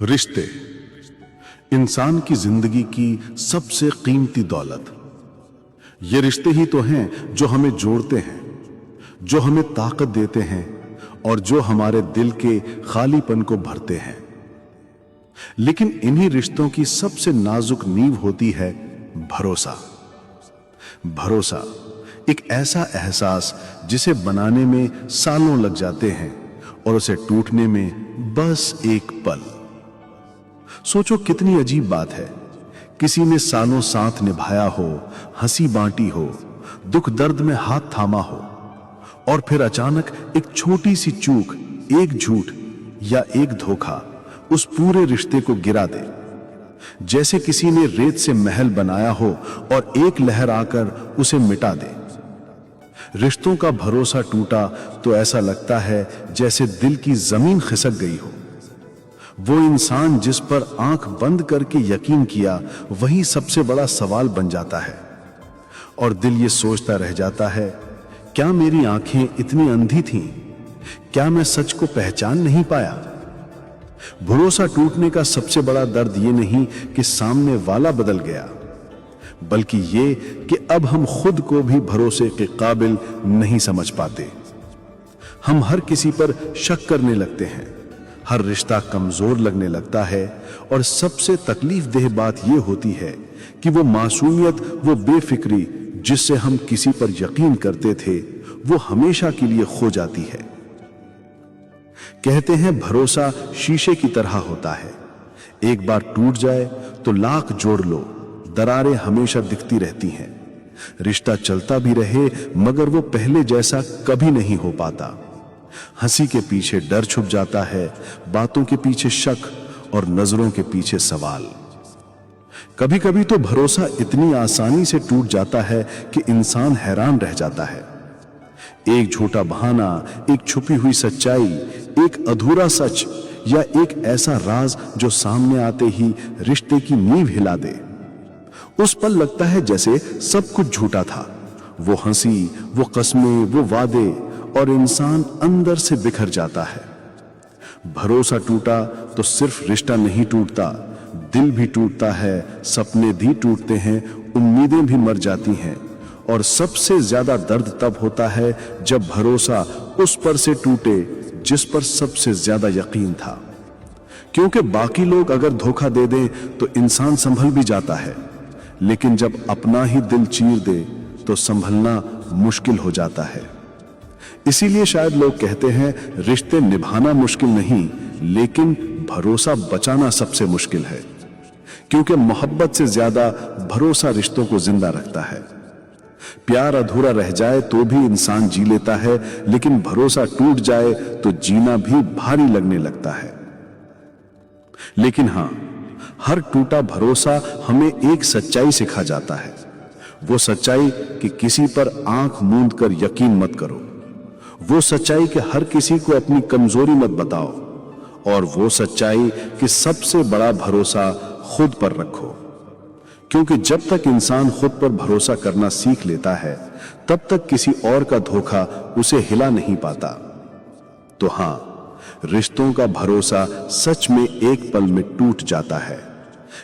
रिश्ते इंसान की जिंदगी की सबसे कीमती दौलत। ये रिश्ते ही तो हैं जो हमें जोड़ते हैं, जो हमें ताकत देते हैं और जो हमारे दिल के खालीपन को भरते हैं। लेकिन इन्हीं रिश्तों की सबसे नाजुक नींव होती है भरोसा। भरोसा एक ऐसा एहसास जिसे बनाने में सालों लग जाते हैं और उसे टूटने में बस एक पल। सोचो कितनी अजीब बात है, किसी ने सालों साथ निभाया हो, हंसी बांटी हो, दुख दर्द में हाथ थामा हो, और फिर अचानक एक छोटी सी चूक, एक झूठ या एक धोखा उस पूरे रिश्ते को गिरा दे। जैसे किसी ने रेत से महल बनाया हो और एक लहर आकर उसे मिटा दे। रिश्तों का भरोसा टूटा तो ऐसा लगता है जैसे दिल की जमीन खिसक गई हो। वो इंसान जिस पर आंख बंद करके यकीन किया, वही सबसे बड़ा सवाल बन जाता है और दिल ये सोचता रह जाता है, क्या मेरी आंखें इतनी अंधी थीं? क्या मैं सच को पहचान नहीं पाया? भरोसा टूटने का सबसे बड़ा दर्द ये नहीं कि सामने वाला बदल गया, बल्कि ये कि अब हम खुद को भी भरोसे के काबिल नहीं समझ पाते। हम हर किसी पर शक करने लगते हैं, हर रिश्ता कमजोर लगने लगता है, और सबसे तकलीफ देह बात यह होती है कि वो मासूमियत, वो बेफिक्री जिससे हम किसी पर यकीन करते थे, वो हमेशा के लिए खो जाती है। कहते हैं भरोसा शीशे की तरह होता है, एक बार टूट जाए तो लाख जोड़ लो, दरारें हमेशा दिखती रहती हैं। रिश्ता चलता भी रहे मगर वो पहले जैसा कभी नहीं हो पाता। हंसी के पीछे डर छुप जाता है, बातों के पीछे शक और नजरों के पीछे सवाल। कभी कभी तो भरोसा इतनी आसानी से टूट जाता है कि इंसान हैरान रह जाता है। एक झूठा बहाना, एक छुपी हुई सच्चाई, एक अधूरा सच या एक ऐसा राज जो सामने आते ही रिश्ते की नींव हिला दे। उस पल लगता है जैसे सब कुछ झूठा था। वो हंसी, वो कस्में, वो वादे, और इंसान अंदर से बिखर जाता है। भरोसा टूटा तो सिर्फ रिश्ता नहीं टूटता, दिल भी टूटता है, सपने भी टूटते हैं, उम्मीदें भी मर जाती हैं, और सबसे ज्यादा दर्द तब होता है जब भरोसा उस पर से टूटे जिस पर सबसे ज्यादा यकीन था। क्योंकि बाकी लोग अगर धोखा दे दें तो इंसान संभल भी जाता है, लेकिन जब अपना ही दिल चीर दे तो संभलना मुश्किल हो जाता है। इसीलिए शायद लोग कहते हैं रिश्ते निभाना मुश्किल नहीं, लेकिन भरोसा बचाना सबसे मुश्किल है। क्योंकि मोहब्बत से ज्यादा भरोसा रिश्तों को जिंदा रखता है। प्यार अधूरा रह जाए तो भी इंसान जी लेता है, लेकिन भरोसा टूट जाए तो जीना भी भारी लगने लगता है। लेकिन हां, हर टूटा भरोसा हमें एक सच्चाई सिखा जाता है। वो सच्चाई कि किसी पर आंख मूंद कर यकीन मत करो, वो सच्चाई कि हर किसी को अपनी कमजोरी मत बताओ, और वो सच्चाई कि सबसे बड़ा भरोसा खुद पर रखो। क्योंकि जब तक इंसान खुद पर भरोसा करना सीख लेता है, तब तक किसी और का धोखा उसे हिला नहीं पाता। तो हां, रिश्तों का भरोसा सच में एक पल में टूट जाता है,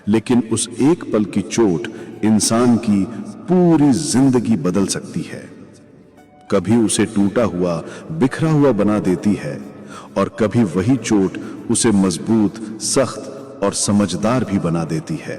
लेकिन उस एक पल की चोट इंसान की पूरी जिंदगी बदल सकती है। कभी उसे टूटा हुआ, बिखरा हुआ बना देती है, और कभी वही चोट उसे मजबूत, सख्त और समझदार भी बना देती है।